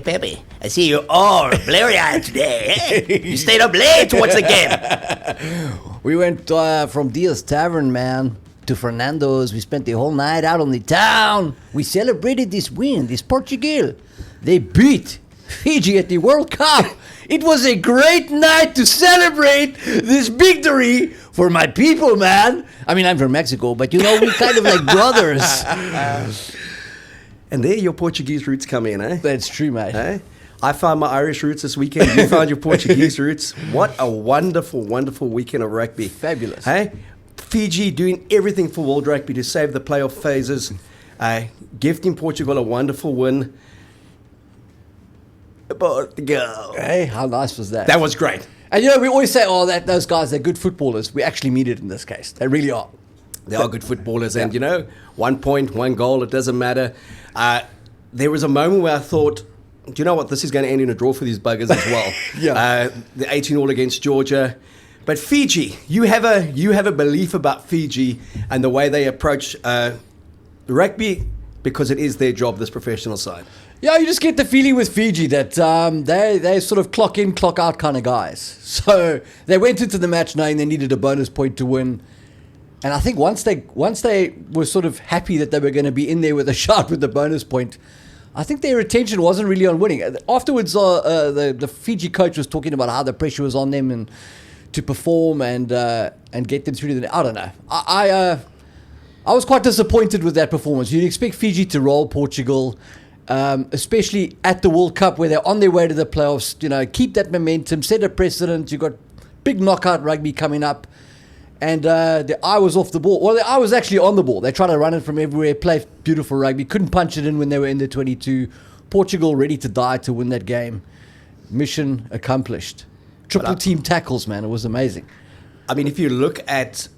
Pepe, I see you all blurry-eyed today. Hey? You stayed up late to watch the game. We went from Dia's Tavern, man, to Fernando's. We spent the whole night out on the town. We celebrated this win, this Portugal. They beat Fiji at the World Cup. It was a great night to celebrate this victory for my people, man. I mean, I'm from Mexico, but you know, we kind of like brothers. And there your Portuguese roots come in, eh? That's true, mate. Eh? I found my Irish roots this weekend. You found your Portuguese roots. What a wonderful, wonderful weekend of rugby. Fabulous. Hey? Fiji doing everything for World Rugby to save the playoff phases. Gifting Portugal a wonderful win. Portugal. Hey, how nice was that? That was great. And you know, we always say, those guys, they're good footballers. We actually mean it in this case. They really are. They are good footballers. And, you know, 1 point, 1 goal, it doesn't matter. There was a moment where I thought, do you know what? This is going to end in a draw for these buggers as well. Yeah. The 18-all against Georgia. But Fiji, you have a belief about Fiji and the way they approach rugby because it is their job, this professional side. Yeah, you just get the feeling with Fiji that they're sort of clock in, clock out kind of guys. So they went into the match knowing they needed a bonus point to win. And I think once they were sort of happy that they were going to be in there with a shot with the bonus point, I think their attention wasn't really on winning. Afterwards, the Fiji coach was talking about how the pressure was on them and to perform and get them through the. I don't know. I was quite disappointed with that performance. You'd expect Fiji to roll Portugal, especially at the World Cup where they're on their way to the playoffs. You know, keep that momentum, set a precedent. You've got big knockout rugby coming up. And the eye was off the ball. Well, the eye was actually on the ball. They tried to run it from everywhere, play beautiful rugby. Couldn't punch it in when they were in the 22. Portugal ready to die to win that game. Mission accomplished. Triple team tackles, man. It was amazing. I mean, if you look at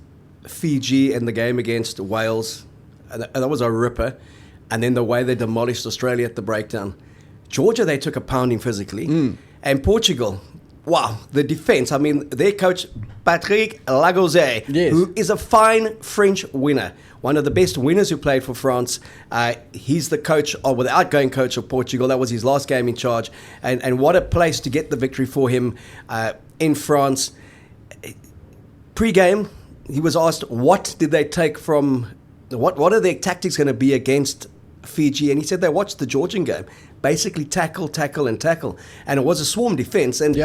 Fiji and the game against Wales, and that was a ripper. And then the way they demolished Australia at the breakdown. Georgia, they took a pounding physically. And Portugal, wow, the defense. I mean, their coach, Patrick Lagozé, yes, who is a fine French winner, one of the best winners who played for France. He's the coach, or the outgoing coach of Portugal. That was his last game in charge. And what a place to get the victory for him in France. Pre-game, he was asked, what did they take from, what are their tactics going to be against Fiji? And he said they watched the Georgian game. Basically tackle, tackle, and tackle. And it was a swarm defense. And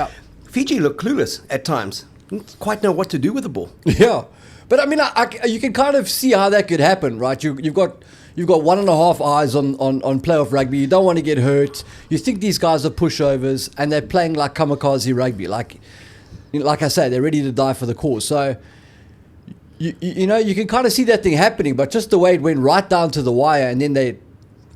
Fiji looked clueless at times. Didn't quite know what to do with the ball. Yeah. But I mean, you can kind of see how that could happen, right? You've got 1.5 eyes on playoff rugby. You don't want to get hurt. You think these guys are pushovers, and they're playing like kamikaze rugby. Like I say, they're ready to die for the cause. So, you know, you can kind of see that thing happening. But just the way it went right down to the wire, and then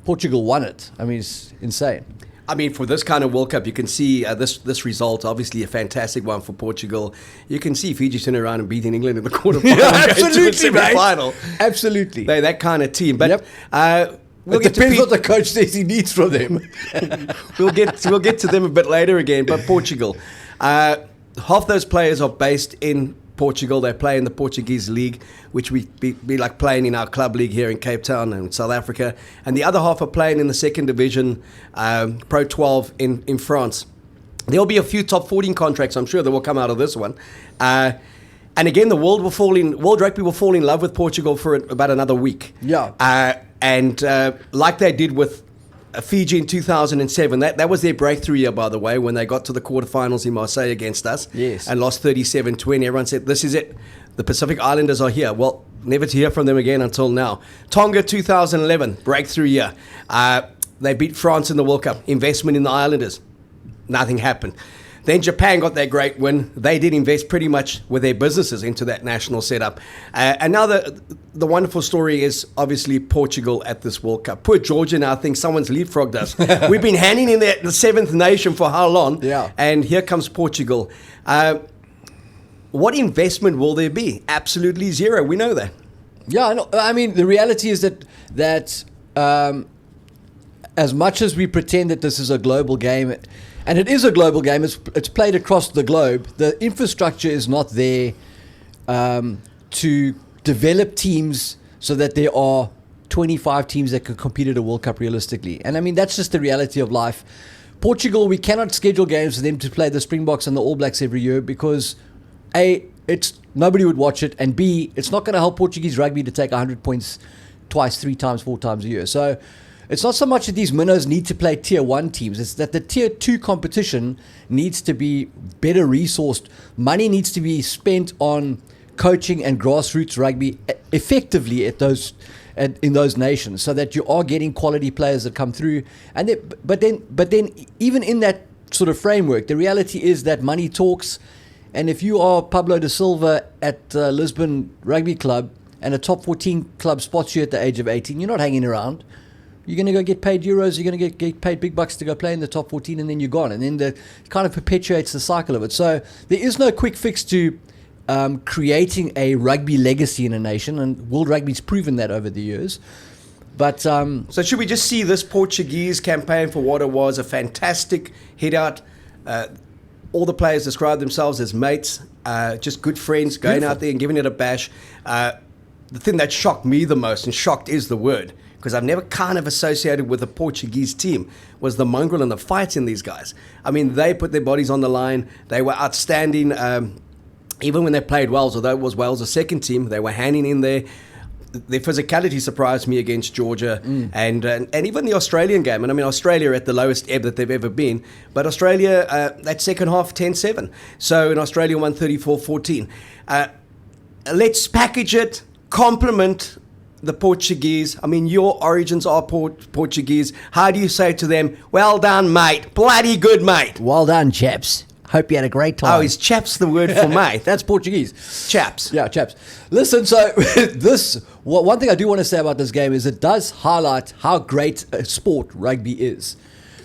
Portugal won it. I mean, it's insane. I mean, for this kind of World Cup, you can see this result, obviously a fantastic one for Portugal. You can see Fiji turning around and beating England in the quarterfinal. Yeah, absolutely, semi-final. Absolutely. They're that kind of team. But it depends what the coach says he needs from them. We'll get to them a bit later again. But Portugal, half those players are based in Portugal. They play in the Portuguese league, which we be like playing in our club league here in Cape Town and South Africa. And the other half are playing in the second division, Pro 12 in France. There'll be a few top 14 contracts, I'm sure, that will come out of this one. And again, the world rugby will fall in love with Portugal for about another week. Yeah. And like they did with Fiji in 2007, that was their breakthrough year, by the way, when they got to the quarterfinals in Marseille against us. Yes. And lost 37-20. Everyone said, this is it. The Pacific Islanders are here. Well, never to hear from them again until now. Tonga 2011, breakthrough year. They beat France in the World Cup. Investment in the Islanders. Nothing happened. Then Japan got that great win. They did invest pretty much with their businesses into that national setup. And now the wonderful story is obviously Portugal at this World Cup. Poor Georgia now thinks someone's leapfrogged us. We've been handing in the seventh nation for how long? Yeah. And here comes Portugal. What investment will there be? Absolutely zero. We know that. Yeah, I mean, the reality is that as much as we pretend that this is a global game, and it is a global game, it's played across the globe, the infrastructure is not there to develop teams so that there are 25 teams that can compete at a World Cup realistically. And I mean, that's just the reality of life. Portugal, we cannot schedule games for them to play the Springboks and the All Blacks every year because A, nobody would watch it, and B, it's not going to help Portuguese rugby to take 100 points twice, 3 times, 4 times a year. So it's not so much that these minnows need to play tier 1 teams, it's that the tier 2 competition needs to be better resourced. Money needs to be spent on coaching and grassroots rugby effectively in those nations, so that you are getting quality players that come through. And but then even in that sort of framework, the reality is that money talks. And if you are Pablo da Silva at Lisbon Rugby Club and a top 14 club spots you at the age of 18, you're not hanging around. You're going to go get paid euros, you're going to get paid big bucks to go play in the top 14, and then you're gone. And then it kind of perpetuates the cycle of it. So there is no quick fix to creating a rugby legacy in a nation, and World Rugby's proven that over the years. But so should we just see this Portuguese campaign for what it was? A fantastic hit out. All the players described themselves as mates, just good friends, going Beautiful. out there and giving it a bash. The thing that shocked me the most, and shocked is the word, because I've never kind of associated with the Portuguese team, was the mongrel and the fight in these guys. I mean, they put their bodies on the line. They were outstanding. Even when they played Wales, although it was Wales' second team, they were hanging in there. Their physicality surprised me against Georgia and even the Australian game. And I mean, Australia at the lowest ebb that they've ever been. But Australia, that second half, 10-7. So in Australia, won 34-14. Let's package it, compliment the Portuguese. I mean, your origins are Portuguese. How do you say to them, well done, mate, bloody good, mate? Well done, chaps. Hope you had a great time. Oh, is chaps the word for mate? that's Portuguese. Chaps. Yeah, chaps. Listen, so one thing I do want to say about this game is it does highlight how great a sport rugby is,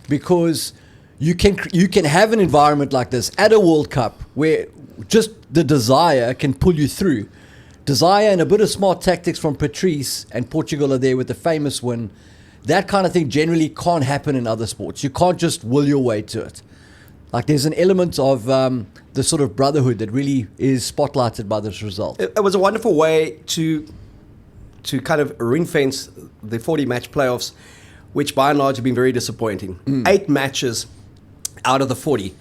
because you can have an environment like this at a World Cup where just the desire can pull you through. Desire and a bit of smart tactics from Patrice and Portugal are there with the famous win. That kind of thing generally can't happen in other sports. You can't just will your way to it. Like, there's an element of the sort of brotherhood that really is spotlighted by this result. It was a wonderful way to kind of ring fence the 40-match playoffs, which by and large have been very disappointing. 8 matches out of the 40,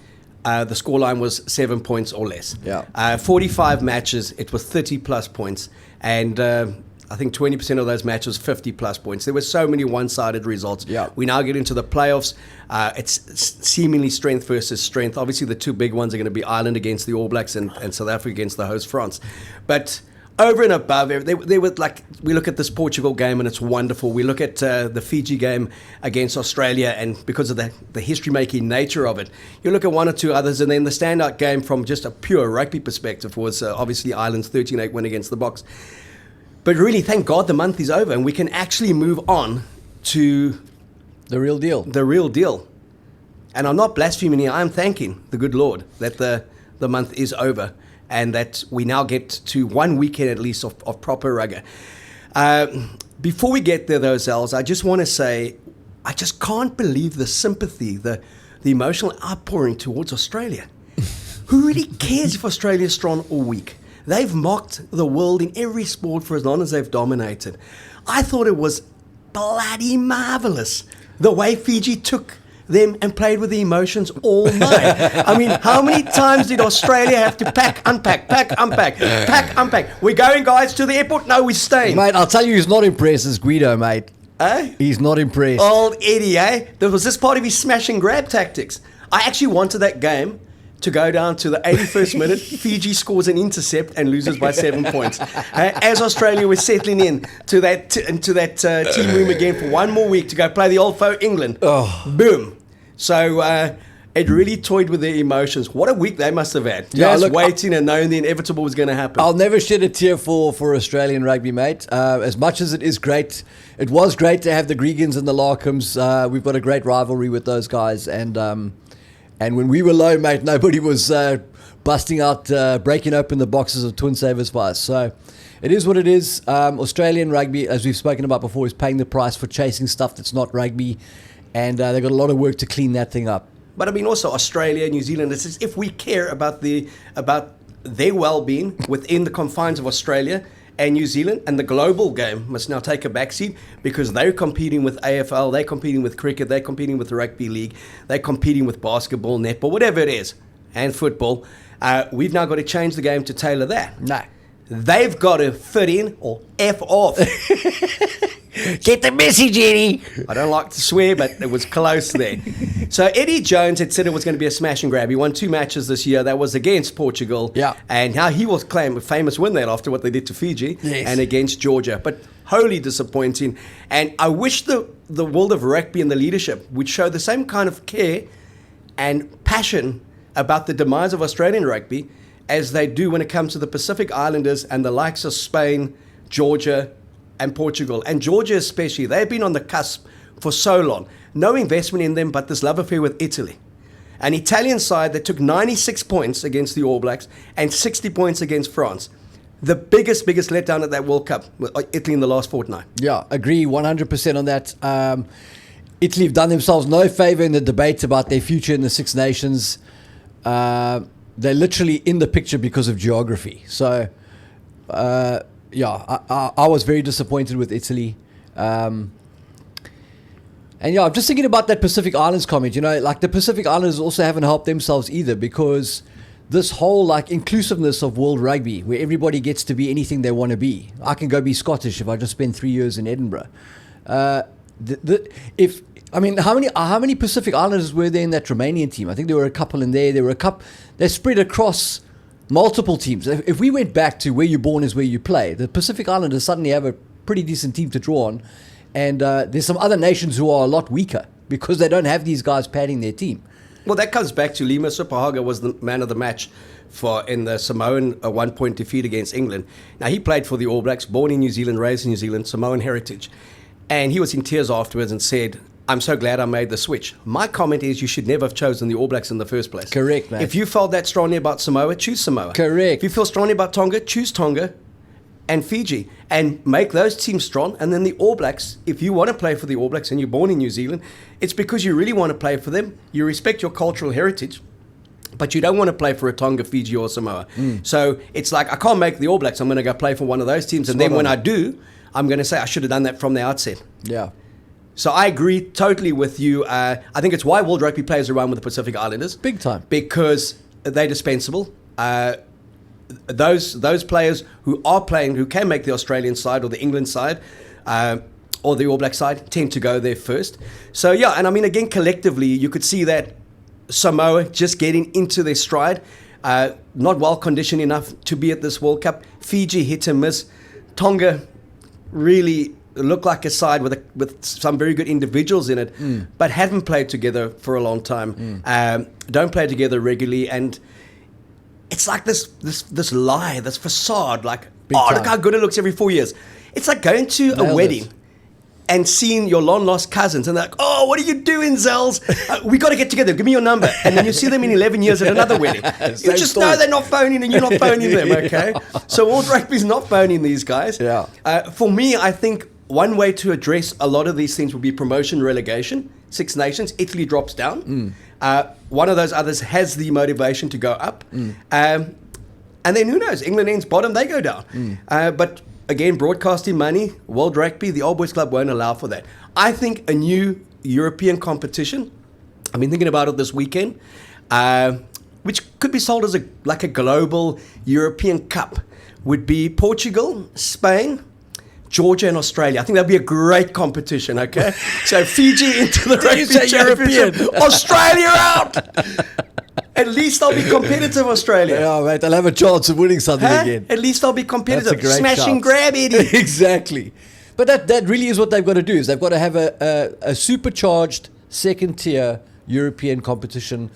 the scoreline was 7 points or less. Yeah. 45 matches, it was 30-plus points, and I think 20% of those matches, 50-plus points. There were so many one-sided results. Yeah. We now get into the playoffs. It's seemingly strength versus strength. Obviously, the two big ones are going to be Ireland against the All Blacks and South Africa against the host France. But over and above, they were like, we look at this Portugal game and it's wonderful. We look at the Fiji game against Australia, and because of the history-making nature of it, you look at one or two others, and then the standout game from just a pure rugby perspective was obviously Ireland's 13-8 win against the Boks. But really, thank God the month is over and we can actually move on to The real deal. the real deal. And I'm not blaspheming here. I'm thanking the good Lord that the month is over and that we now get to 1 weekend at least of proper rugby. Before we get there, though, Zels, I just want to say I just can't believe the sympathy, the emotional outpouring towards Australia. Who really cares if Australia's strong all week? They've mocked the world in every sport for as long as they've dominated. I thought it was bloody marvelous the way Fiji took them and played with the emotions all night. I mean, how many times did Australia have to pack, unpack, We're going, guys, to the airport? No, we're staying. Mate, I'll tell you who's not impressed is Guido, mate. Eh? He's not impressed. Old Eddie, eh? There was this part of his smash and grab tactics. I actually wanted that game to go down to the 81st minute. Fiji scores an intercept and loses by 7 points. As Australia was settling in to that team room again for one more week to go play the old foe England. Boom. So it really toyed with their emotions. What a week they must have had. Yeah, Just look, waiting and knowing the inevitable was going to happen. I'll never shed a tear for Australian rugby, mate. As much as it is great, it was great to have the Gregans and the Larkhams. We've got a great rivalry with those guys. And when we were low, mate, nobody was busting out, breaking open the boxes of Twin Savers for us. So it is what it is. Australian rugby, as we've spoken about before, is paying the price for chasing stuff that's not rugby. And they've got a lot of work to clean that thing up. But I mean, also Australia, New Zealand. It's as if we care about their well-being within the confines of Australia, and New Zealand and the global game must now take a backseat because they're competing with AFL, they're competing with cricket, they're competing with the rugby league, they're competing with basketball, netball, whatever it is, and football. We've now got to change the game to tailor that. No. They've got to fit in or F off. Get the message, Eddie. I don't like to swear, but it was close there. So Eddie Jones had said it was going to be a smash and grab. He won 2 matches this year. That was against Portugal. Yeah. And how he was claimed a famous win there after what they did to Fiji. Yes. And against Georgia. But wholly disappointing. And I wish the world of rugby and the leadership would show the same kind of care and passion about the demise of Australian rugby as they do when it comes to the Pacific Islanders and the likes of Spain, Georgia, and Portugal. And Georgia especially, they've been on the cusp for so long. No investment in them, but this love affair with Italy. An Italian side that took 96 points against the All Blacks and 60 points against France. The biggest letdown at that World Cup, with Italy in the last fortnight. Yeah, agree 100% on that. Italy have done themselves no favour in the debate about their future in the Six Nations. They're literally in the picture because of geography. So, I was very disappointed with Italy. And I'm just thinking about that Pacific Islands comment. Like the Pacific Islanders also haven't helped themselves either, because this whole like inclusiveness of world rugby, where everybody gets to be anything they want to be. I can go be Scottish if I just spend 3 years in Edinburgh. How many Pacific Islanders were there in that Romanian team? I think there were a couple in there. They're spread across multiple teams. If we went back to where you're born is where you play, the Pacific Islanders suddenly have a pretty decent team to draw on. And there's some other nations who are a lot weaker because they don't have these guys padding their team. Well, that comes back to Lima Supahaga was the man of the match in the Samoan 1-point defeat against England. Now, he played for the All Blacks, born in New Zealand, raised in New Zealand, Samoan heritage. And he was in tears afterwards and said, I'm so glad I made the switch. My comment is you should never have chosen the All Blacks in the first place. Correct, mate. If you felt that strongly about Samoa, choose Samoa. Correct. If you feel strongly about Tonga, choose Tonga and Fiji. And make those teams strong. And then the All Blacks, if you want to play for the All Blacks and you're born in New Zealand, it's because you really want to play for them. You respect your cultural heritage, but you don't want to play for a Tonga, Fiji, or Samoa. So it's like, I can't make the All Blacks. I'm going to go play for one of those teams. And then when I do, I'm going to say I should have done that from the outset. Yeah. So I agree totally with you. I think it's why World Rugby plays around with the Pacific Islanders. Big time. Because they're dispensable. Those players who are playing, who can make the Australian side or the England side or the All Black side, tend to go there first. So, yeah, and I mean, again, collectively, you could see that Samoa just getting into their stride, not well conditioned enough to be at this World Cup. Fiji hit and miss. Tonga really look like a side with some very good individuals in it, but haven't played together for a long time. Don't play together regularly, and it's like this lie, this facade. Like, look how good it looks every 4 years. It's like going to a wedding and seeing your long-lost cousins, and they're like, oh, what are you doing, Zels? We got to get together. Give me your number. And then you see them in 11 years at another wedding. You just know they're not phoning, and you're not phoning them, okay? So World Rugby's not phoning these guys. Yeah. For me, I think one way to address a lot of these things would be promotion relegation. Six Nations, Italy drops down. One of those others has the motivation to go up. And then who knows? England ends bottom, they go down. But again, broadcasting money, World Rugby, the Old Boys Club won't allow for that. I think a new European competition, I've been thinking about it this weekend, which could be sold as a global European Cup, would be Portugal, Spain, Georgia and Australia. I think that'd be a great competition, okay? So Fiji into the rugby championship, Australia out! At least I'll be competitive, Australia. Yeah, mate, they'll have a chance of winning something again. At least I'll be competitive. That's a great Smash and chance. grab, Eddie. Exactly. But that really is what they've got to do, is they've got to have a supercharged second-tier European competition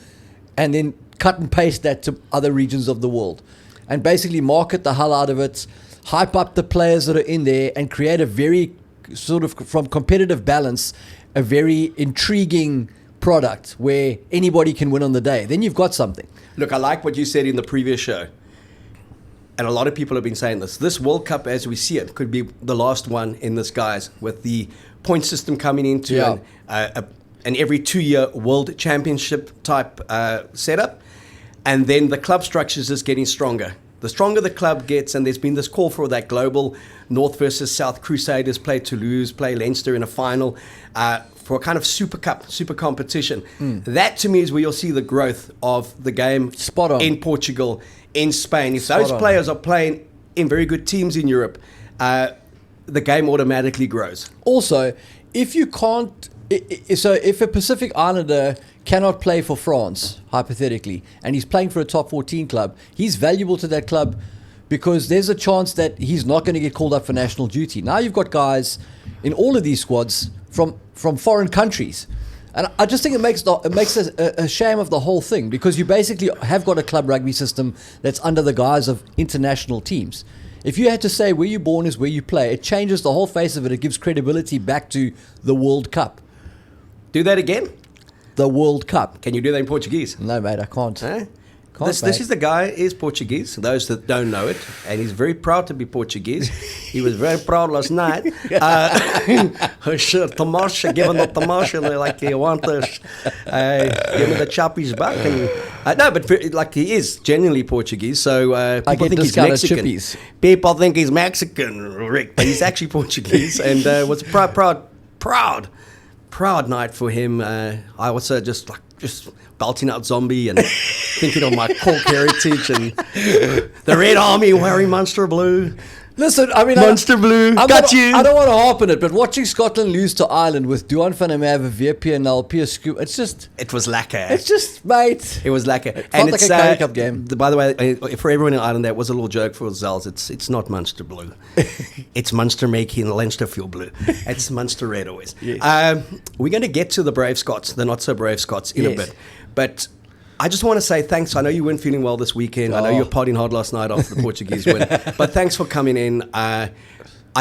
and then cut and paste that to other regions of the world and basically market the hell out of it, hype up the players that are in there and create a very sort of, from competitive balance, a very intriguing product where anybody can win on the day. Then you've got something. Look, I like what you said in the previous show. And a lot of people have been saying this. This World Cup, as we see it, could be the last one in this, guys, with the point system coming into an every 2-year world championship type setup. And then the club structures is getting stronger. the stronger the club gets, and there's been this call for that global North versus South Crusaders, play Toulouse, play Leinster in a final, for a kind of super competition. That to me is where you'll see the growth of the game Spot on. in Portugal, in Spain. If Spot those on. players are playing in very good teams in Europe, the game automatically grows. Also, if you can't, so if a Pacific Islander cannot play for France, hypothetically, and he's playing for a top 14 club, he's valuable to that club because there's a chance that he's not going to get called up for national duty. Now you've got guys in all of these squads from foreign countries. And I just think it makes a shame of the whole thing, because you basically have got a club rugby system that's under the guise of international teams. If you had to say where you're born is where you play, it changes the whole face of it. It gives credibility back to the World Cup. Do that again? The World Cup. Can you do that in Portuguese? No, mate, I can't. Huh? Can't, This mate. is the guy is Portuguese, those that don't know it, and he's very proud to be Portuguese. He was very proud last night. Tamasha, given the Tamasha, they're like, you want this? Give me the chappies back. And, no, but like he is genuinely Portuguese, so people get think he's discounted Mexican. chippies. People think he's Mexican, Rick, but he's actually Portuguese, and was a proud night for him. I was just belting out Zombie and thinking of my Cork heritage and the Red Army wearing Munster blue. Listen, I mean, Munster blue, got you. I don't want to harp on it, but watching Scotland lose to Ireland with Duan van der Merwe, VPNL, Piers Scoop, it's just, It was lacquer. mate. It was lacquer. felt like a Currie Cup game. By the way, for everyone in Ireland, that was a little joke for Zels. It's not Munster blue. It's Munster making Leinster feel blue. It's Munster red always. Yes. We're going to get to the brave Scots, the not so brave Scots in a Yes. bit. But I just want to say thanks. I know you weren't feeling well this weekend. I know you were partying hard last night after the Portuguese win. But thanks for coming in. I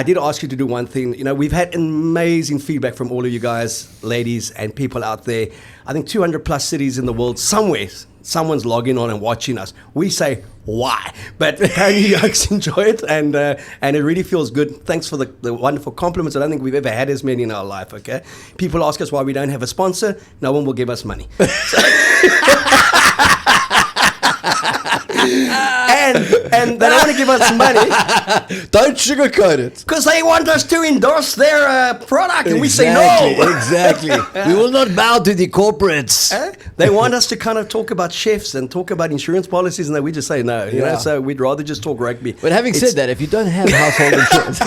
did ask you to do one thing. You know, we've had amazing feedback from all of you guys, ladies, and people out there. I think 200 plus cities in the world. Somewhere, someone's logging on and watching us. We say, why? But apparently you guys enjoy it, and it really feels good. Thanks for the wonderful compliments. I don't think we've ever had as many in our life, okay? People ask us why we don't have a sponsor. No one will give us money. And they don't want to give us money Don't sugarcoat it. because they want us to endorse their product, and we say no. Exactly. We will not bow to the corporates. They want us to kind of talk about chefs and talk about insurance policies, and then we just say no. You know, Yeah. so we'd rather just talk rugby. But having said that, if you don't have household insurance,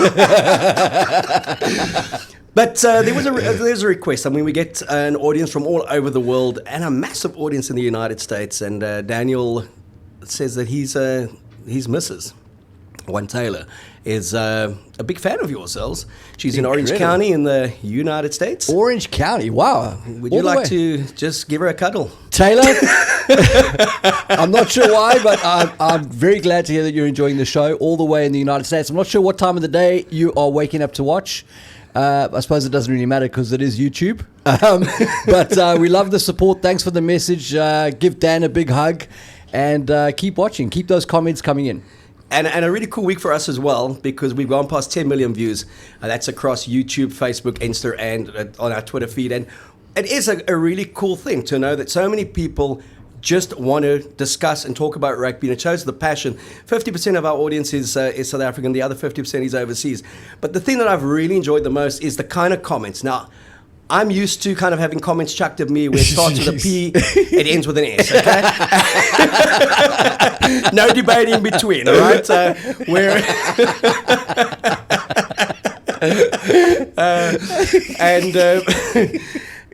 But there's a request. I mean, we get an audience from all over the world and a massive audience in the United States. And Daniel says that his missus, One Taylor, is a big fan of yours, Zels. She's in Orange Incredible. County in the United States. Orange County, wow. Would All you the like way. to just give her a cuddle? Taylor, I'm not sure why, but I'm very glad to hear that you're enjoying the show all the way in the United States. I'm not sure what time of the day you are waking up to watch. I suppose it doesn't really matter because it is YouTube. But we love the support. Thanks for the message. Give Dan a big hug and keep watching. Keep those comments coming in. And a really cool week for us as well, because we've gone past 10 million views. That's across YouTube, Facebook, Insta, and on our Twitter feed. And it is a really cool thing to know that so many people just want to discuss and talk about rugby, and it shows the passion. 50% of our audience is South African, the other 50% is overseas. But the thing that I've really enjoyed the most is the kind of comments. Now, I'm used to kind of having comments chucked at me where it starts with a P, it ends with an S, okay? No debate in between, all right?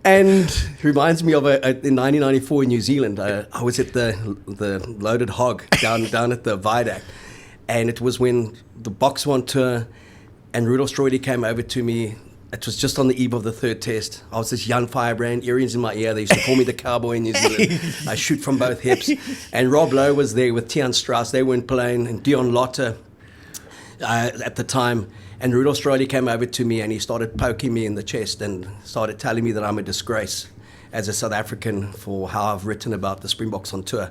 And reminds me of in 1994 in New Zealand. I was at the Loaded Hog down at the Viaduct, and it was when the Boks won tour, and Rudolf Stroide came over to me. It was just on the eve of the third test. I was this young firebrand, earrings in my ear. They used to call me the cowboy in New Zealand. I shoot from both hips. And Rob Lowe was there with Tian Strauss. They weren't playing, and Dion Lotte at the time. And Rudolf Stroide came over to me and he started poking me in the chest and started telling me that I'm a disgrace as a South African for how I've written about the Springboks on tour.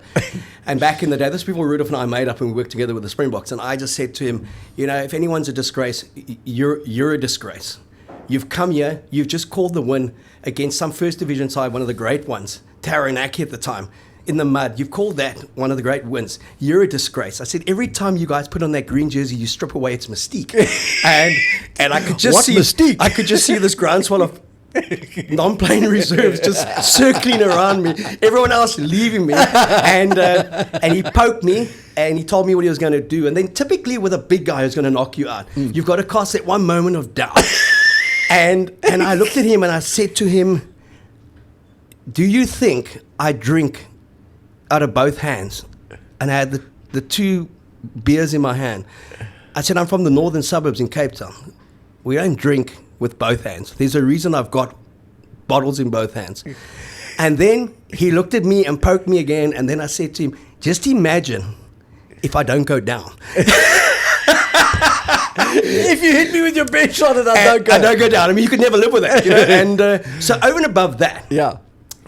And back in the day, this people Rudolf and I made up and we worked together with the Springboks. And I just said to him, you know, if anyone's a disgrace, you're a disgrace. You've come here, you've just called the win against some first division side, one of the great ones, Taranaki at the time. in the mud. You've called that one of the great wins. You're a disgrace. I said, every time you guys put on that green jersey, you strip away its mystique. and I could just What see mystique? I could just see this groundswell of non-playing reserves just circling around me. Everyone else leaving me, and he poked me. And he told me what he was going to do. And then typically with a big guy who's going to knock you out, you've got to cast that one moment of doubt. and I looked at him and I said to him, do you think I drink out of both hands? And I had the two beers in my hand. I said, I'm from the northern suburbs in Cape Town. We don't drink with both hands. There's a reason I've got bottles in both hands. And then he looked at me and poked me again. And then I said to him, just imagine if I don't go down. If you hit me with your bench shot and I don't go down. I mean, you could never live with that. You know? And so over and above that, yeah.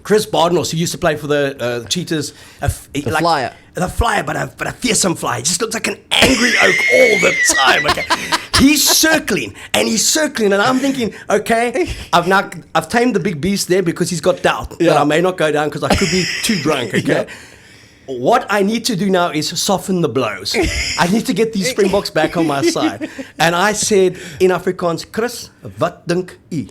Chris Bardenos, who used to play for the Cheetahs, Flyer. The Flyer, but a fearsome flyer. He just looks like an angry oak all the time. Okay, he's circling, and I'm thinking, okay, I've tamed the big beast there because he's got doubt that I may not go down because I could be too drunk. Okay. Yeah. What I need to do now is soften the blows. I need to get these Springboks back on my side. And I said in Afrikaans, Chris, wat dink u?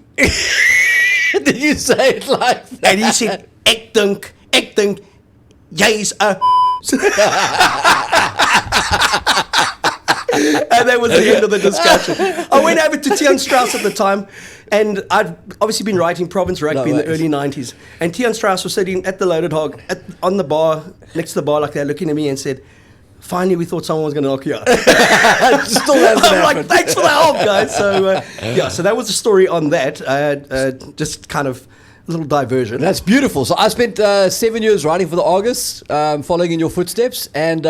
Did you say it like that? And he said, ek dink, jy's a... And that was the end of the discussion. I went over to Tian Strauss at the time, and I'd obviously been writing province rugby in the early 90s. And Tian Strauss was sitting at the Loaded Hog on the bar, next to the bar like that, looking at me and said, finally we thought someone was going to knock you out. Still hasn't I'm happened. like, thanks for the help, guys. So, so that was the story on that. Just kind of a little diversion. That's beautiful. So I spent 7 years writing for the Argus, following in your footsteps, and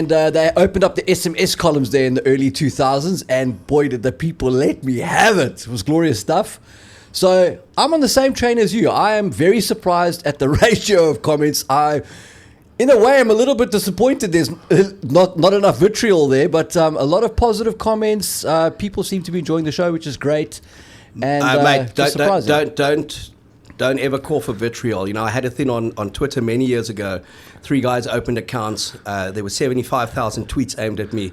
they opened up the SMS columns there in the early 2000s, and boy, did the people let me have it. It was glorious stuff. So I'm on the same train as you. I am very surprised at the ratio of comments. In a way, I'm a little bit disappointed there's not enough vitriol there, but a lot of positive comments. People seem to be enjoying the show, which is great. And mate, don't ever call for vitriol. You know, I had a thing on Twitter many years ago. 3 guys opened accounts. There were 75,000 tweets aimed at me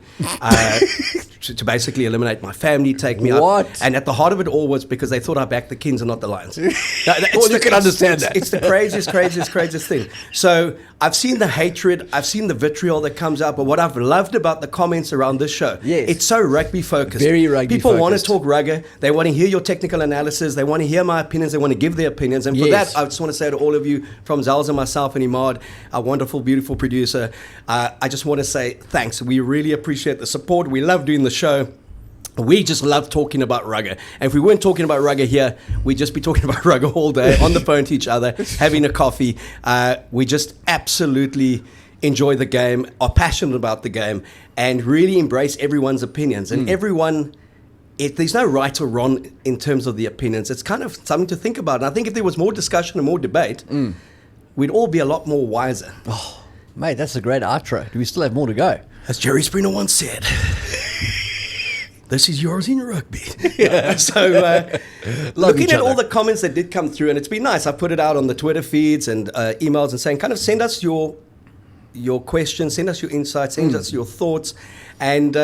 to basically eliminate my family, take me out. And at the heart of it all was because they thought I backed the Kings and not the Lions. Well, you can understand that. It's the craziest thing. So I've seen the hatred, I've seen the vitriol that comes out, but what I've loved about the comments around this show, it's so rugby focused. Very rugby People focused. want to talk rugby. They want to hear your technical analysis. They want to hear my opinions. They want to give their opinions. And for that, I just want to say to all of you, from Zels and myself and Imad, our wonderful, beautiful producer, I just want to say thanks. We really appreciate the support. We love doing the show. We just love talking about rugby. And if we weren't talking about rugby here, we'd just be talking about rugby all day, on the phone to each other, having a coffee. We just absolutely enjoy the game, are passionate about the game, and really embrace everyone's opinions. And everyone... there's no right or wrong in terms of the opinions. It's kind of something to think about. And I think if there was more discussion and more debate, we'd all be a lot more wiser. Oh, mate, that's a great outro. Do we still have more to go? As Jerry Springer once said, this is yours in rugby. So looking at all the comments that did come through, and it's been nice. I put it out on the Twitter feeds and emails and saying, kind of send us your questions, send us your insights, send us your thoughts. And...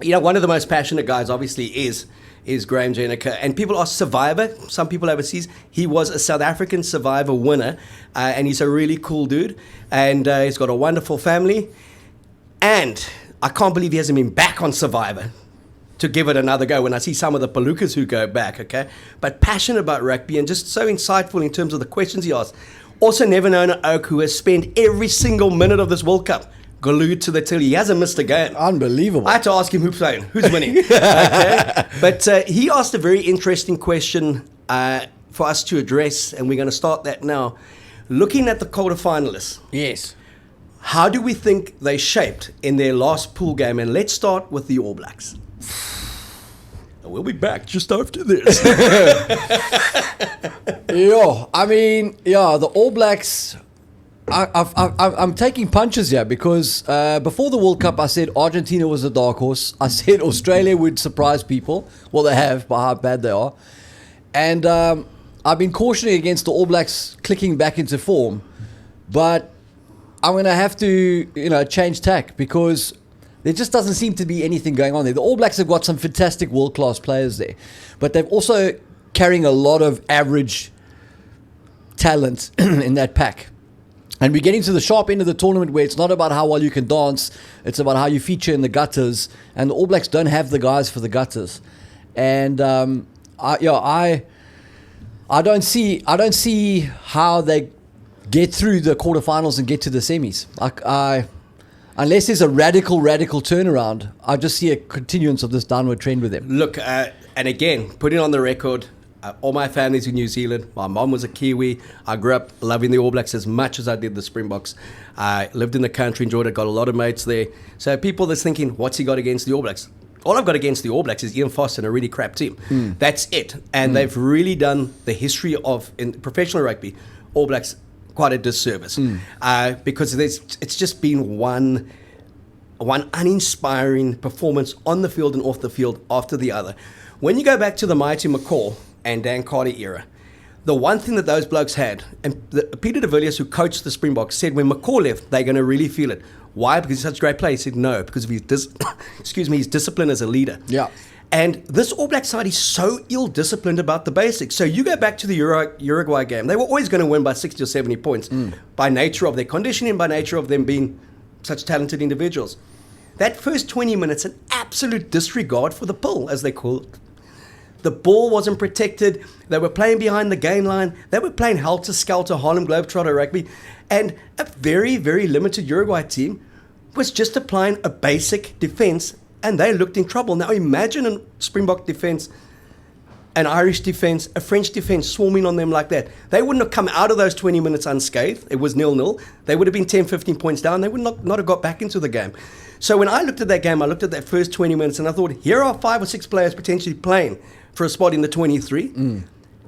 you know, one of the most passionate guys, obviously, is Graham Jenica. And people are Survivor. Some people overseas. He was a South African Survivor winner. And he's a really cool dude. And he's got a wonderful family. And I can't believe he hasn't been back on Survivor to give it another go when I see some of the Palookas who go back, okay? But passionate about rugby and just so insightful in terms of the questions he asks. Also never known an oak who has spent every single minute of this World Cup glued to the telly. He hasn't missed a game. Unbelievable. I had to ask him who's playing, who's winning. Okay? But he asked a very interesting question for us to address, and we're going to start that now. Looking at the quarterfinalists. Yes. How do we think they shaped in their last pool game? And let's start with the All Blacks. We'll be back just after this. The All Blacks... I'm taking punches here because before the World Cup, I said Argentina was a dark horse. I said Australia would surprise people. Well, they have, by how bad they are. And I've been cautioning against the All Blacks clicking back into form. But I'm going to have to, change tack because there just doesn't seem to be anything going on there. The All Blacks have got some fantastic world-class players there, but they've also carrying a lot of average talent in that pack. And we're getting to the sharp end of the tournament where it's not about how well you can dance, it's about how you feature in the gutters. And the All Blacks don't have the guys for the gutters. And I don't see how they get through the quarterfinals and get to the semis. Unless there's a radical turnaround, I just see a continuance of this downward trend with them. Look, and again, putting on the record, all my family's in New Zealand. My mom was a Kiwi. I grew up loving the All Blacks as much as I did the Springboks. I lived in the country, enjoyed it, got a lot of mates there. So people that's thinking, what's he got against the All Blacks? All I've got against the All Blacks is Ian Foster and a really crap team. That's it. And they've really done the history of in professional rugby, All Blacks, quite a disservice. Because it's just been one uninspiring performance on the field and off the field after the other. When you go back to the mighty McCall and Dan Carter era, the one thing that those blokes had, and Peter de Villiers, who coached the Springboks, said when McCall left, they're going to really feel it. Why? Because he's such a great player. He said no, because of his his discipline as a leader. Yeah. And this All Black side is so ill-disciplined about the basics. So you go back to the Uruguay game, they were always going to win by 60 or 70 points by nature of their conditioning, by nature of them being such talented individuals. That first 20 minutes, an absolute disregard for the pull, as they call it. The ball wasn't protected. They were playing behind the gain line. They were playing helter-skelter Harlem Globetrotter rugby. And a very, very limited Uruguay team was just applying a basic defense, and they looked in trouble. Now imagine a Springbok defense, an Irish defense, a French defense swarming on them like that. They wouldn't have come out of those 20 minutes unscathed. It was 0-0. They would have been 10, 15 points down. They would not have got back into the game. So when I looked at that game, I looked at that first 20 minutes, and I thought, here are 5 or 6 players potentially playing for a spot in the 23.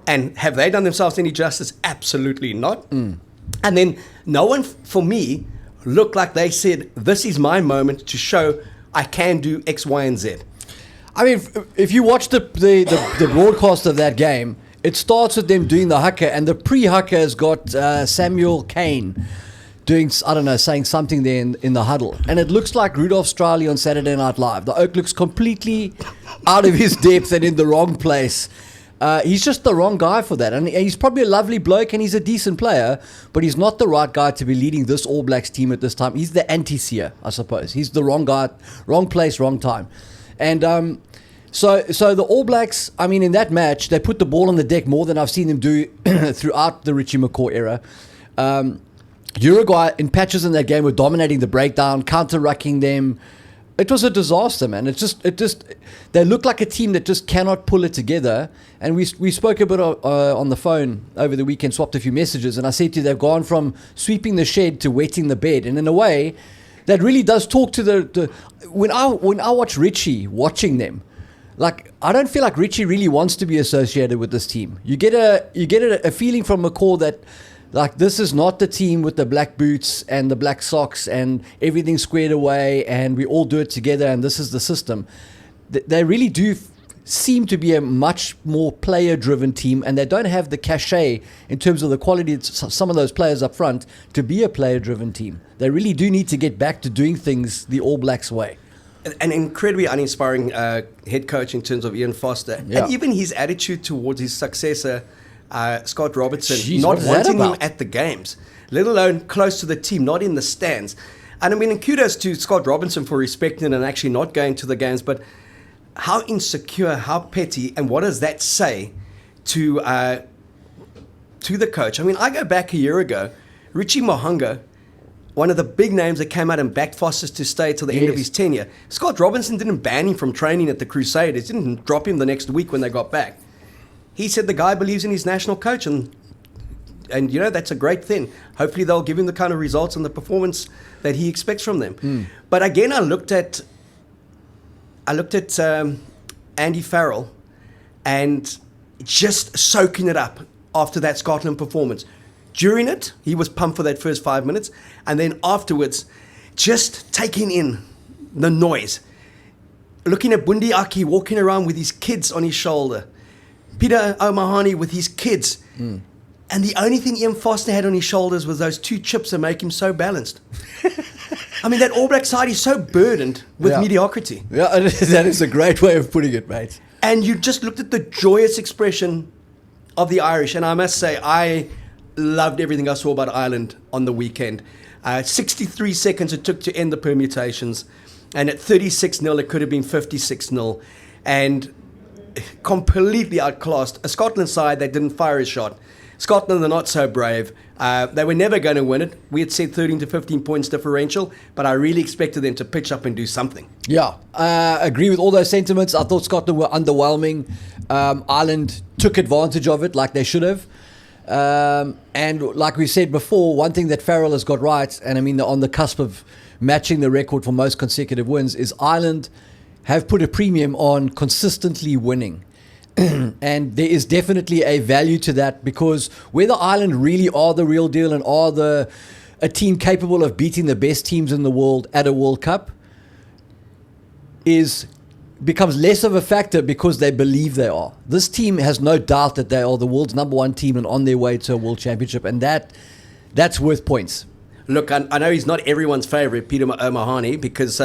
And have they done themselves any justice? Absolutely not. And then no one, for me, looked like they said, this is my moment to show I can do X, Y, and Z. I mean, if you watch the broadcast of that game, it starts with them doing the haka, and the pre-haka has got Samuel Kane doing, I don't know, saying something there in the huddle. And it looks like Rudolph Straley on Saturday Night Live. The Oak looks completely out of his depth and in the wrong place. He's just the wrong guy for that. And he's probably a lovely bloke and he's a decent player, but he's not the right guy to be leading this All Blacks team at this time. He's the anti-seer, I suppose. He's the wrong guy, wrong place, wrong time. And so the All Blacks, I mean, in that match, they put the ball on the deck more than I've seen them do throughout the Richie McCaw era. Uruguay, in patches in that game, were dominating the breakdown, counter-rucking them. It was a disaster, man. It just they look like a team that just cannot pull it together. And we spoke a bit on the phone over the weekend, swapped a few messages, and I said to you, they've gone from sweeping the shed to wetting the bed. And in a way, that really does talk to the when I watch Richie watching them, like, I don't feel like Richie really wants to be associated with this team. You get a feeling from McCaw that, like, this is not the team with the black boots and the black socks and everything squared away and we all do it together and this is the system. They really do seem to be a much more player-driven team, and they don't have the cachet in terms of the quality of some of those players up front to be a player-driven team. They really do need to get back to doing things the All Blacks way. An incredibly uninspiring head coach in terms of Ian Foster. Yeah. And even his attitude towards his successor, Scott Robertson, Jeez, not what is that wanting him about? at the games, let alone close to the team, not in the stands. And I mean, and kudos to Scott Robinson for respecting and actually not going to the games, but how insecure, how petty, and what does that say to the coach? I mean, I go back a year ago, Richie Mohanga, one of the big names that came out and backed Foster to stay till the end of his tenure. Scott Robinson didn't ban him from training at the Crusaders, didn't drop him the next week when they got back. He said the guy believes in his national coach, and you know, that's a great thing. Hopefully they'll give him the kind of results and the performance that he expects from them. But again, I looked at Andy Farrell and just soaking it up after that Scotland performance. During it, he was pumped for that first 5 minutes, and then afterwards, just taking in the noise. Looking at Bundi Aki walking around with his kids on his shoulder. Peter O'Mahony with his kids. And the only thing Ian Foster had on his shoulders was those 2 chips that make him so balanced. I mean, that All Black side is so burdened with mediocrity. Yeah, that is a great way of putting it, mate. And you just looked at the joyous expression of the Irish. And I must say, I loved everything I saw about Ireland on the weekend. 63 seconds it took to end the permutations. And at 36-0, it could have been 56-0. And completely outclassed a Scotland side that didn't fire a shot. Scotland are not so brave. They were never going to win it. We had said 13 to 15 points differential, but I really expected them to pitch up and do something. Yeah, agree with all those sentiments. I thought Scotland were underwhelming. Ireland took advantage of it like they should have. And like we said before, one thing that Farrell has got right, and I mean they're on the cusp of matching the record for most consecutive wins, is Ireland have put a premium on consistently winning. And there is definitely a value to that, because whether Ireland really are the real deal and are a team capable of beating the best teams in the world at a World Cup becomes less of a factor because they believe they are. This team has no doubt that they are the world's number 1 team and on their way to a world championship, and that's worth points. Look, I know he's not everyone's favourite, Peter O'Mahony, because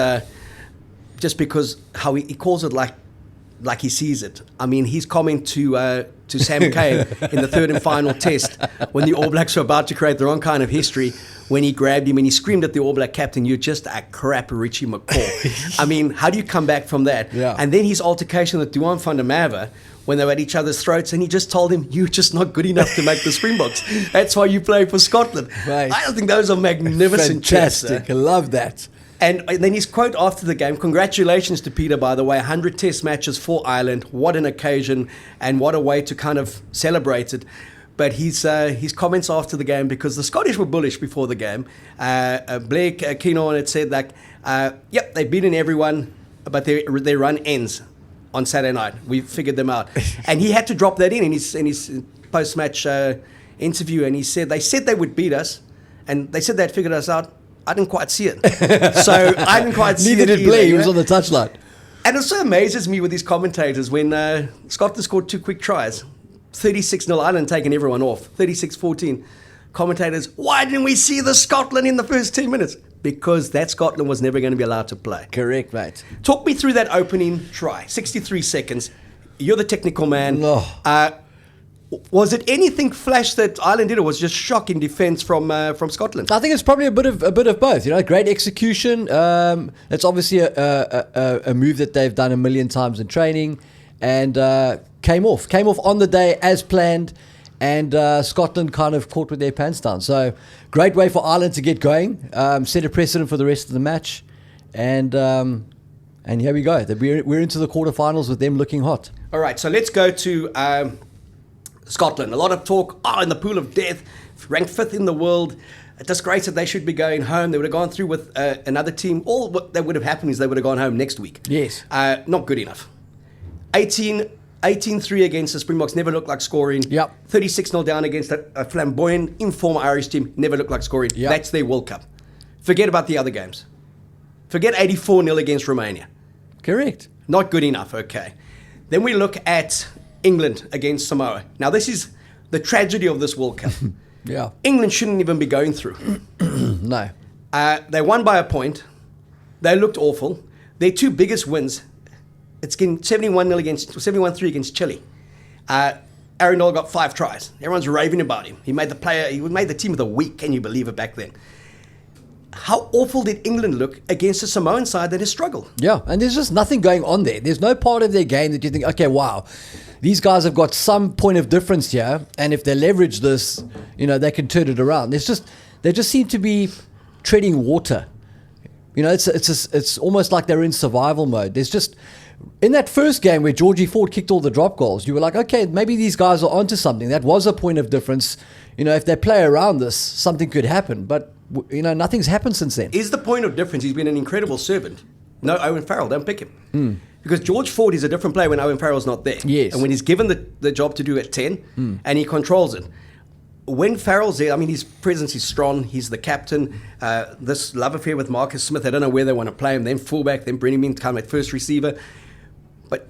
because how he calls it like he sees it. I mean, his comment to Sam Cane in the 3rd and final test, when the All Blacks were about to create their own kind of history, when he grabbed him and he screamed at the All Black captain, "You're just a crap Richie McCaw." I mean, how do you come back from that? Yeah. And then his altercation with Duan van der Merwe, when they were at each other's throats, and he just told him, "You're just not good enough to make the Springboks. That's why you play for Scotland." Right. I think those are magnificent chats. Fantastic. I love that. And then his quote after the game, congratulations to Peter, by the way, 100 test matches for Ireland. What an occasion, and what a way to kind of celebrate it. But his comments after the game, because the Scottish were bullish before the game, Blair Keenan had said, yep, they've beaten everyone, but their run ends on Saturday night. We figured them out. And he had to drop that in his post-match interview, and he said, they said they would beat us, and they said they'd figured us out. I didn't quite see it. So I didn't quite see it. Neither did Blair. He was on the touchline. And it so amazes me with these commentators when Scotland scored 2 quick tries. 36-0, Ireland taking everyone off. 36-14. Commentators, why didn't we see the Scotland in the first 10 minutes? Because that Scotland was never going to be allowed to play. Correct, mate. Talk me through that opening try. 63 seconds. You're the technical man. No. Was it anything flash that Ireland did, or was it just shock in defence from Scotland? I think it's probably a bit of both. You know, great execution. It's obviously a move that they've done a million times in training, and came off on the day as planned. And Scotland kind of caught with their pants down. So great way for Ireland to get going. Set a precedent for the rest of the match, and here we go. We're into the quarterfinals with them looking hot. All right, so let's go to Scotland. A lot of talk, in the pool of death, ranked 5th in the world. A disgrace that they should be going home. They would have gone through with another team. All what that would have happened is they would have gone home next week. Yes. Not good enough. 18-3 against the Springboks, never looked like scoring. Yep. 36-0 down against a flamboyant, informal Irish team, never looked like scoring. Yep. That's their World Cup. Forget about the other games. Forget 84-0 against Romania. Correct. Not good enough, okay. Then we look at England against Samoa. Now, this is the tragedy of this World Cup. Yeah. England shouldn't even be going through. No. They won by a point. They looked awful. Their 2 biggest wins, it's getting 71-3 against Chile. Aaron Noel got 5 tries. Everyone's raving about him. He made the team of the week. Can you believe it back then? How awful did England look against a Samoan side that has struggled? Yeah, and there's just nothing going on there. There's no part of their game that you think, okay, wow, these guys have got some point of difference here, and if they leverage this, they can turn it around. They just seem to be treading water. It's almost like they're in survival mode. There's just, in that first game where Georgie Ford kicked all the drop goals, you were like, okay, maybe these guys are onto something. That was a point of difference. If they play around this, something could happen. But nothing's happened since then. Is the point of difference he's been an incredible servant? No, Owen Farrell, don't pick him. Because George Ford is a different player when Owen Farrell's not there. Yes. And when he's given the job to do at 10, and he controls it. When Farrell's there, his presence is strong. He's the captain. This love affair with Marcus Smith, I don't know where they want to play him. Then fullback, then bring him in to come at first receiver. But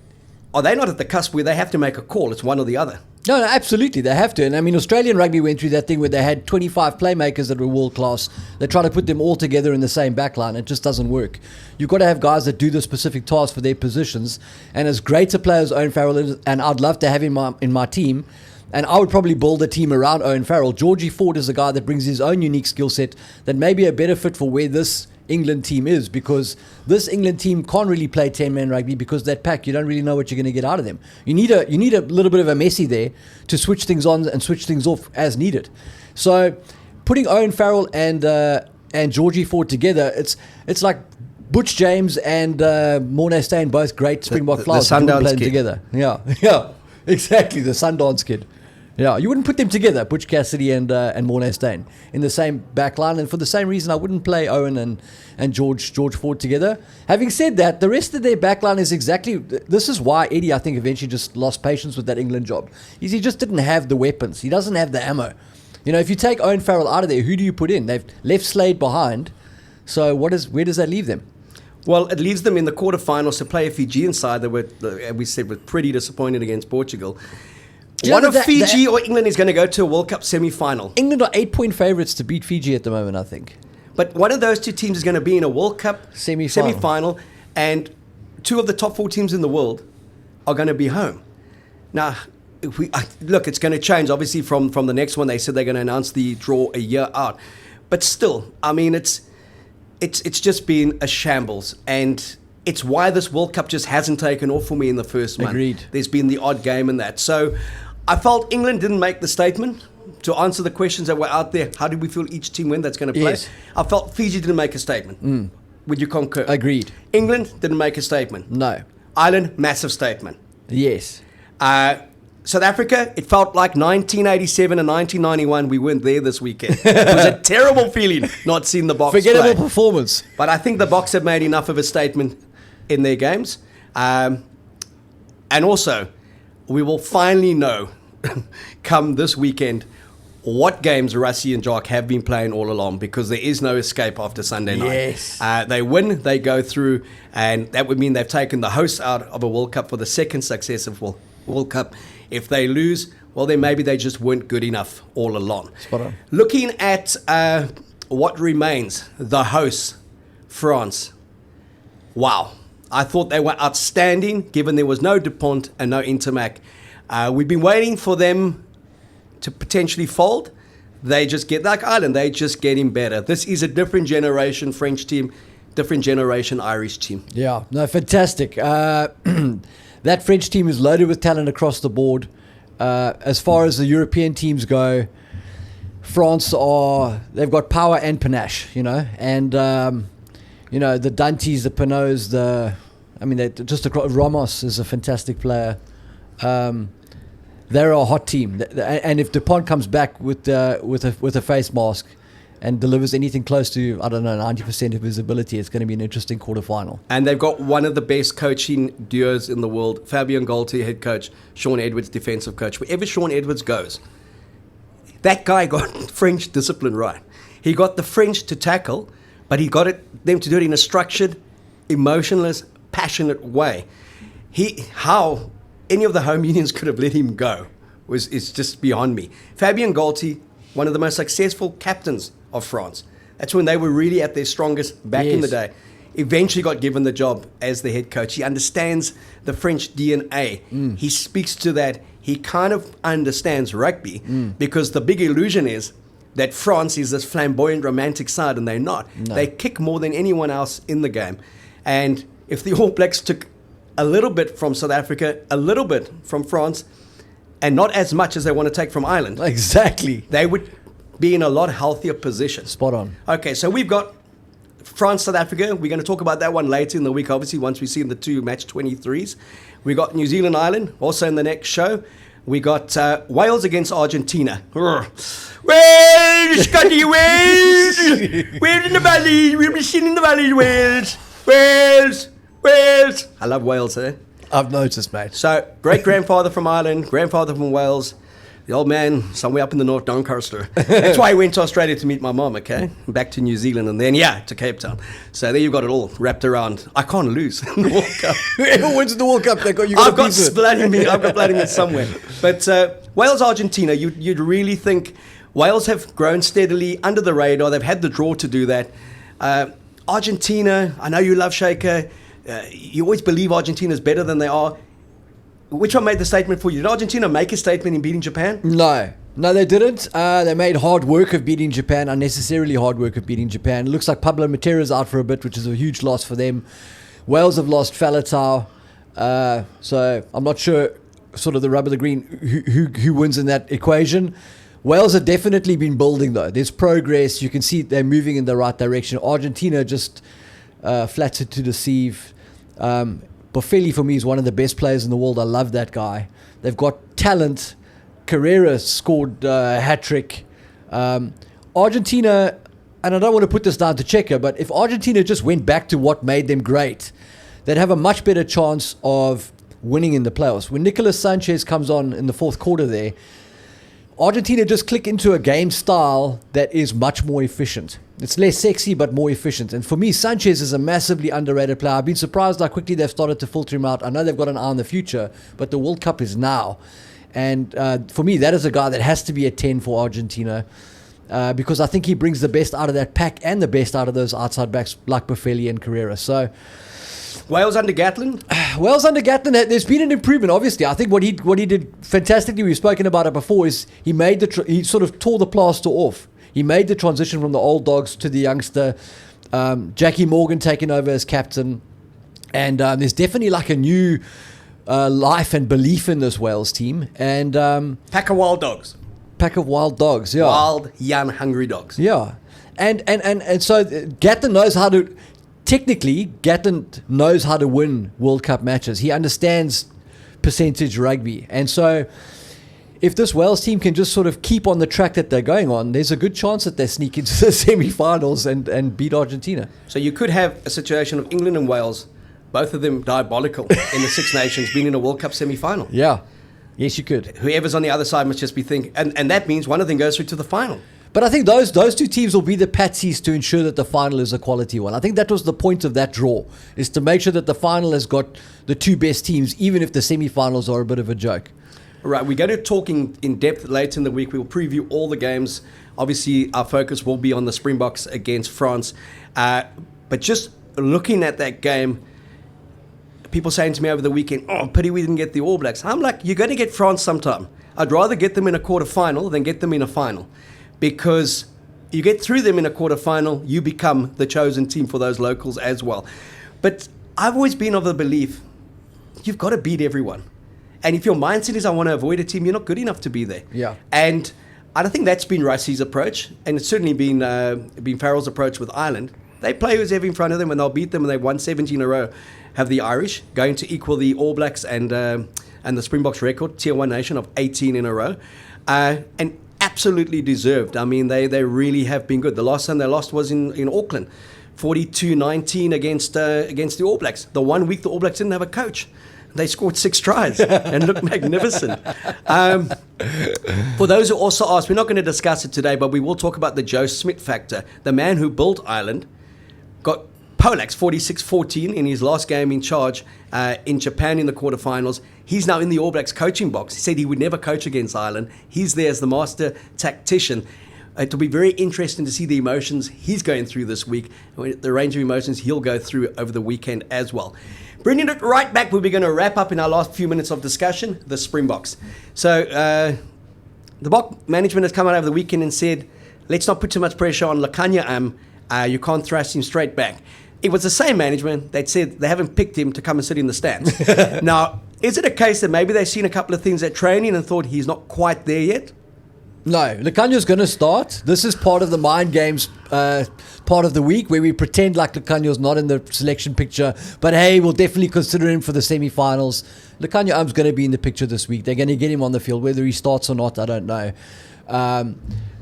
are they not at the cusp where they have to make a call? It's one or the other. No, absolutely. They have to. And I mean, Australian rugby went through that thing where they had 25 playmakers that were world class. They try to put them all together in the same backline. It just doesn't work. You've got to have guys that do the specific tasks for their positions. And as great a player as Owen Farrell is, and I'd love to have him in my team, and I would probably build a team around Owen Farrell. Georgie Ford is a guy that brings his own unique skill set that may be a better fit for where this England team is, because this England team can't really play 10-man rugby because that pack, you don't really know what you're going to get out of them. You need a little bit of a Messi there to switch things on and switch things off as needed. So putting Owen Farrell and Georgie Ford together, it's like Butch James and Mornay Steyn, both great Springbok flyers, playing together. Yeah, exactly, the Sundance kid. Yeah, you wouldn't put them together, Butch Cassidy and Mornay Steyn, in the same backline. And for the same reason, I wouldn't play Owen and George Ford together. Having said that, the rest of their backline is exactly... This is why Eddie, I think, eventually just lost patience with that England job. He just didn't have the weapons. He doesn't have the ammo. You know, if you take Owen Farrell out of there, who do you put in? They've left Slade behind. So where does that leave them? Well, it leaves them in the quarterfinals to play a Fijian side that we said were pretty disappointed against Portugal. One of Fiji or England is going to go to a World Cup semi-final. England are 8-point favourites to beat Fiji at the moment, I think. But one of those two teams is going to be in a World Cup semi-final, and two of the top 4 teams in the world are going to be home. Now, look, it's going to change, obviously, from the next one. They said they're going to announce the draw a year out. But still, I mean, it's just been a shambles. And it's why this World Cup just hasn't taken off for me in the first month. Agreed. There's been the odd game in that. So I felt England didn't make the statement to answer the questions that were out there. How did we feel each team win that's going to play? Yes. I felt Fiji didn't make a statement. Would you concur? Agreed. England didn't make a statement. No. Ireland, massive statement. Yes. South Africa, it felt like 1987 and 1991. We weren't there this weekend. It was a terrible feeling not seeing the Boks Forgettable play. performance. But I think the Boks have made enough of a statement in their games. And also, we will finally know come this weekend what games Rassie and Jock have been playing all along, because there is no escape after Sunday night. Yes. They win, they go through, and that would mean they've taken the hosts out of a World Cup for the second successive World Cup. If they lose, well, then maybe they just weren't good enough all along. Spot on. Looking at what remains, the hosts, France. Wow. I thought they were outstanding, given there was no DuPont and no Intermac. We've been waiting for them to potentially fold. They just get, like Ireland, they just getting better. This is a different generation French team, different generation Irish team. Yeah, no, fantastic. That French team is loaded with talent across the board. As far as the European teams go, France they've got power and panache, and the Dantes, the Pinots, Ramos is a fantastic player. They're a hot team, and if DuPont comes back with a face mask and delivers anything close to 90% of his ability, it's going to be an interesting quarterfinal. And they've got one of the best coaching duos in the world: Fabien Galtier, head coach; Sean Edwards, defensive coach. Wherever Sean Edwards goes, that guy got French discipline right. He got the French to tackle, but he got them to do it in a structured, emotionless, passionate way. How any of the home unions could have let him go is just beyond me. Fabien Galtier, one of the most successful captains of France. That's when they were really at their strongest back in the day. Eventually got given the job as the head coach. He understands the French DNA. He speaks to that. He kind of understands rugby, because the big illusion is that France is this flamboyant, romantic side, and they're not. No. They kick more than anyone else in the game. And if the All Blacks took a little bit from South Africa, a little bit from France, and not as much as they want to take from Ireland. Exactly. They would be in a lot healthier position. Spot on. Okay, so we've got France, South Africa. We're going to talk about that one later in the week, obviously, once we see the two match 23s. We got New Zealand, Ireland, also in the next show. We got Wales against Argentina. Wales, Scotty, Wales! Wales in the valley. We'll be seen in the valley, Wales. Wales! Wales! I love Wales, eh? I've noticed, mate. So, great-grandfather from Ireland, grandfather from Wales. The old man, somewhere up in the north, Doncaster. That's why I went to Australia to meet my mom, okay? Back to New Zealand, and then, to Cape Town. So there you got it all wrapped around. I can't lose in the World Cup. Whoever wins the World Cup, I've got blood in me. I've got blood in me somewhere. But Wales, Argentina, you'd really think Wales have grown steadily under the radar. They've had the draw to do that. Argentina, I know you love Shaker. You always believe Argentina is better than they are. Which one made the statement for you? Did Argentina make a statement in beating Japan? No, they didn't. They made hard work of beating Japan, unnecessarily hard work of beating Japan. It looks like Pablo Matera's out for a bit, which is a huge loss for them. Wales have lost Faletau. So I'm not sure, sort of the rub of the green, who wins in that equation. Wales have definitely been building, though. There's progress. You can see they're moving in the right direction. Argentina just flattered to deceive. Boffelli, for me, is one of the best players in the world. I love that guy. They've got talent. Carrera scored a hat-trick. Argentina, and I don't want to put this down to Checker, but if Argentina just went back to what made them great, they'd have a much better chance of winning in the playoffs. When Nicolas Sanchez comes on in the fourth quarter there, Argentina just click into a game style that is much more efficient. It's less sexy, but more efficient. And for me, Sanchez is a massively underrated player. I've been surprised how quickly they've started to filter him out. I know they've got an eye on the future, but the World Cup is now. And for me, that is a guy that has to be a 10 for Argentina because I think he brings the best out of that pack and the best out of those outside backs like Boffelli and Carrera. So Wales under Gatlin? Wales under Gatlin, there's been an improvement, obviously. I think what he did fantastically, we've spoken about it before, is he sort of tore the plaster off. He made the transition from the old dogs to the youngster. Jackie Morgan taking over as captain. And there's definitely like a new life and belief in this Wales team. And pack of wild dogs. Pack of wild dogs, yeah. Wild, young, hungry dogs. Yeah. And so Gatlin knows how to... Technically, Gatlin knows how to win World Cup matches. He understands percentage rugby. And so if this Wales team can just sort of keep on the track that they're going on, there's a good chance that they sneak into the semi-finals and beat Argentina. So you could have a situation of England and Wales, both of them diabolical in the Six Nations, being in a World Cup semi-final. Yeah. Yes, you could. Whoever's on the other side must just be thinking, and that means one of them goes through to the final. But I think those two teams will be the patsies to ensure that the final is a quality one. I think that was the point of that draw, is to make sure that the final has got the two best teams, even if the semi-finals are a bit of a joke. Right, we're going to talk in depth later in the week. We'll preview all the games. Obviously, our focus will be on the Springboks against France. But just looking at that game, people saying to me over the weekend, oh, pity we didn't get the All Blacks. I'm like, you're going to get France sometime. I'd rather get them in a quarter-final than get them in a final. Because you get through them in a quarter-final, you become the chosen team for those locals as well. But I've always been of the belief, you've got to beat everyone. And if your mindset is, I want to avoid a team, you're not good enough to be there. Yeah. And I think that's been Russie's approach, and it's certainly been Farrell's approach with Ireland. They play who's ever in front of them, and they'll beat them, and they've won 17 in a row. Have the Irish going to equal the All Blacks and the Springboks record, Tier 1 nation of 18 in a row. And absolutely deserved. I mean, they really have been good. The last time they lost was in Auckland, 42-19 against the All Blacks. The 1 week the All Blacks didn't have a coach. They scored 6 tries and looked magnificent. For those who also asked, we're not going to discuss it today, but we will talk about the Joe Schmidt factor. The man who built Ireland got Polacks 46-14 in his last game in charge in Japan in the quarterfinals. He's now in the All Blacks coaching box. He said he would never coach against Ireland. He's there as the master tactician. It'll be very interesting to see the emotions he's going through this week, the range of emotions he'll go through over the weekend as well. Bringing it right back, we're going to wrap up in our last few minutes of discussion, the Springboks. So the Boks management has come out over the weekend and said, let's not put too much pressure on Lekanya. You can't thrust him straight back. It was the same management that said they haven't picked him to come and sit in the stands. Now, is it a case that maybe they've seen a couple of things at training and thought he's not quite there yet? No, Lekanya's going to start. This is part of the mind games part of the week where we pretend like Lekanya's not in the selection picture, but hey, we'll definitely consider him for the semi-finals. Lekanya going to be in the picture this week. They're going to get him on the field. Whether he starts or not, I don't know.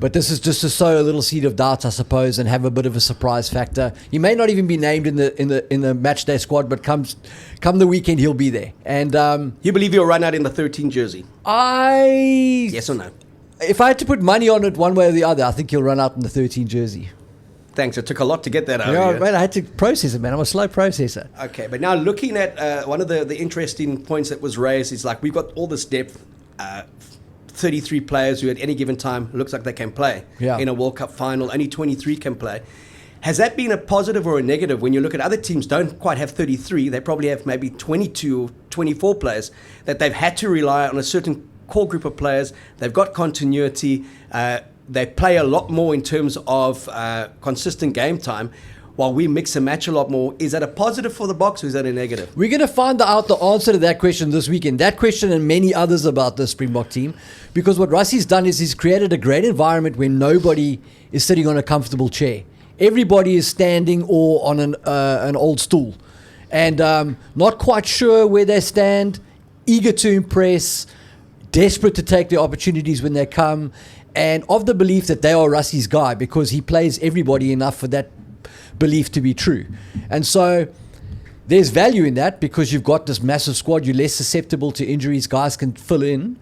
But this is just to sow a little seed of doubt, I suppose, and have a bit of a surprise factor. He may not even be named in the match day squad, but come the weekend he'll be there. And You believe he'll run out in the 13 jersey? Yes or no? If I had to put money on it one way or the other, I think he'll run out in the 13 jersey. Thanks. It took a lot to get that out. Yeah, man, I had to process it, man. I'm a slow processor. Okay, but now looking at one of the interesting points that was raised is like we've got all this depth. 33 players who at any given time looks like they can play in a World Cup final. Only 23 can play. Has that been a positive or a negative when you look at other teams don't quite have 33? They probably have maybe 22 or 24 players that they've had to rely on a certain core group of players. They've got continuity. They play a lot more in terms of consistent game time, while we mix and match a lot more. Is that a positive for the Boks or is that a negative? We're going to find out the answer to that question this weekend. That question and many others about the Springbok team. Because what Russie's done is he's created a great environment where nobody is sitting on a comfortable chair. Everybody is standing or on an old stool. And not quite sure where they stand, eager to impress, desperate to take the opportunities when they come, and of the belief that they are Russie's guy because he plays everybody enough for that belief to be true. And so there's value in that because you've got this massive squad. You're less susceptible to injuries. Guys can fill in.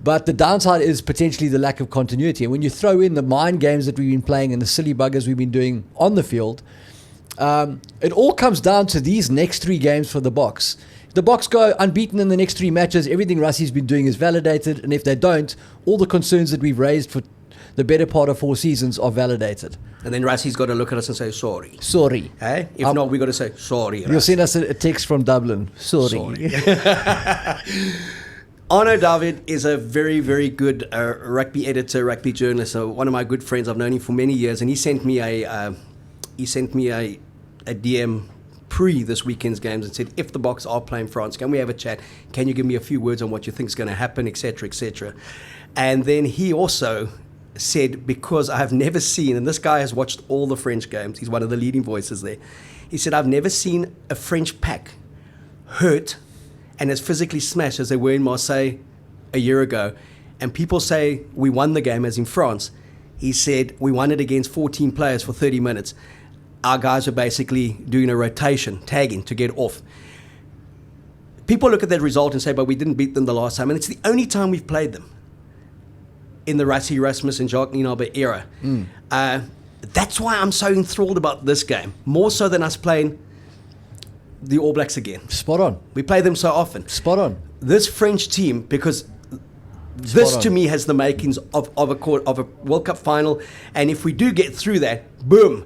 But the downside is potentially the lack of continuity. And when you throw in the mind games that we've been playing and the silly buggers we've been doing on the field, it all comes down to these next 3 games for the Boks. If the Boks go unbeaten in the next 3 matches, everything Russie's been doing is validated. And if they don't, all the concerns that we've raised for the better part of 4 seasons are validated. And then Russie's got to look at us and say, sorry. Sorry. Hey? If not, we got to say, sorry. You'll send us a text from Dublin. Sorry. Arno David is a very, very good rugby editor, rugby journalist. So one of my good friends. I've known him for many years, and he sent me a DM pre this weekend's games and said, if the Boks are playing France, can we have a chat? Can you give me a few words on what you think is going to happen, etc., etc. And then he also said, because I have never seen, and this guy has watched all the French games, he's one of the leading voices there, he said, I've never seen a French pack hurt and as physically smashed as they were in Marseille a year ago. And people say we won the game as in France. He said we won it against 14 players for 30 minutes. Our guys were basically doing a rotation, tagging to get off. People look at that result and say, but we didn't beat them the last time. And it's the only time we've played them in the Rassie Erasmus and Jacques Nienaber era. That's why I'm so enthralled about this game, more so than us playing the All Blacks again. Spot on. We play them so often. Spot on. This French team, because this to me has the makings of a World Cup final, and if we do get through that, boom,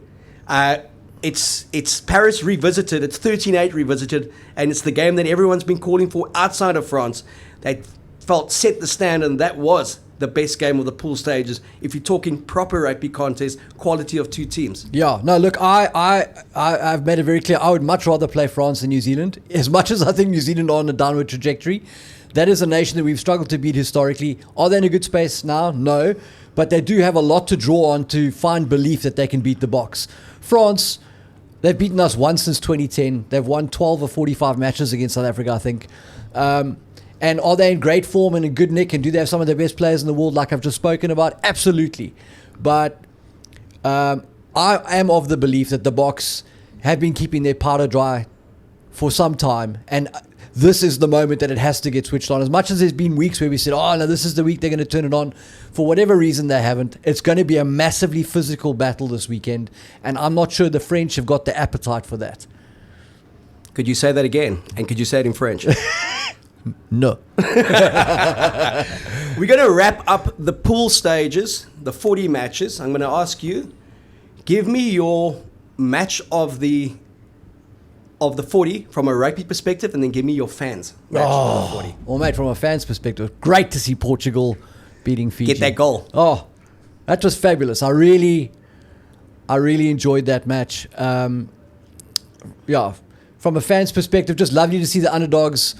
it's Paris revisited, it's 13-8 revisited, and it's the game that everyone's been calling for outside of France. They felt set the standard, and that was the best game of the pool stages. If you're talking proper rugby contest, quality of 2 teams. Yeah, no, look, I've made it very clear. I would much rather play France than New Zealand. As much as I think New Zealand are on a downward trajectory, that is a nation that we've struggled to beat historically. Are they in a good space now? No, but they do have a lot to draw on to find belief that they can beat the Boks. France, they've beaten us once since 2010. They've won 12 or 45 matches against South Africa, I think. And are they in great form and in good nick? And do they have some of the best players in the world like I've just spoken about? Absolutely. But I am of the belief that the Boks have been keeping their powder dry for some time. And this is the moment that it has to get switched on. As much as there's been weeks where we said, oh, no, this is the week they're going to turn it on. For whatever reason, they haven't. It's going to be a massively physical battle this weekend. And I'm not sure the French have got the appetite for that. Could you say that again? And could you say it in French? No. We're going to wrap up the pool stages, the 40 matches. I'm going to ask you, give me your match of the 40 from a rugby perspective, and then give me your fans match of the 40. Well, mate, from a fan's perspective, great to see Portugal beating Fiji. Get that goal. Oh, that was fabulous. I really enjoyed that match. From a fan's perspective, just lovely to see the underdogs,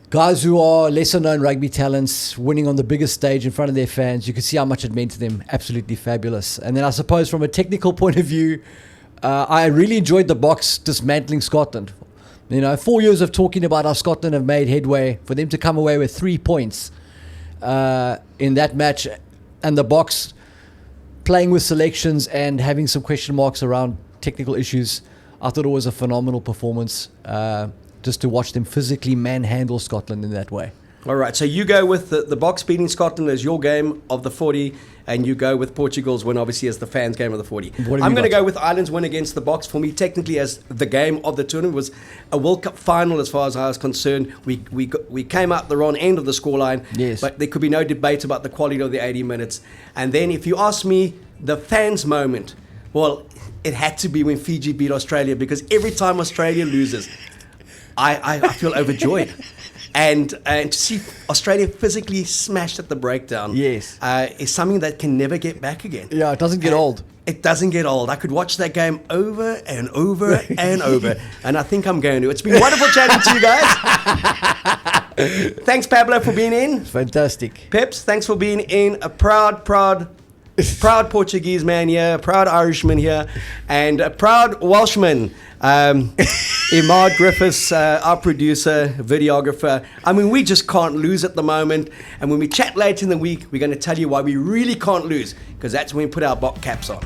guys who are lesser known rugby talents, winning on the biggest stage in front of their fans. You can see how much it meant to them. Absolutely fabulous. And then I suppose from a technical point of view, I really enjoyed the Boks dismantling Scotland. 4 years of talking about how Scotland have made headway, for them to come away with 3 points in that match, and the Boks playing with selections and having some question marks around technical issues, I thought it was a phenomenal performance. Just to watch them physically manhandle Scotland in that way. All right, so you go with the Boks beating Scotland as your game of the 40, and you go with Portugal's win, obviously, as the fans' game of the 40. I'm going to go with Ireland's win against the Boks. For me, technically, as the game of the tournament, was a World Cup final as far as I was concerned. We came out the wrong end of the scoreline, yes, but there could be no debate about the quality of the 80 minutes. And then if you ask me, the fans' moment, well, it had to be when Fiji beat Australia, because every time Australia loses, I feel overjoyed. And to see Australia physically smashed at the breakdown, yes, is something that can never get back again. Yeah, it doesn't get old. It doesn't get old. I could watch that game over and over and over, and I think I'm going to. It's been wonderful chatting to you guys. Thanks, Pablo, for being in. Fantastic. Peps, thanks for being in. A proud Portuguese man here, a proud Irishman here, and a proud Welshman. Imad Griffiths, our producer, videographer. I mean, we just can't lose at the moment. And when we chat later in the week, we're going to tell you why we really can't lose, because that's when we put our Boks caps on.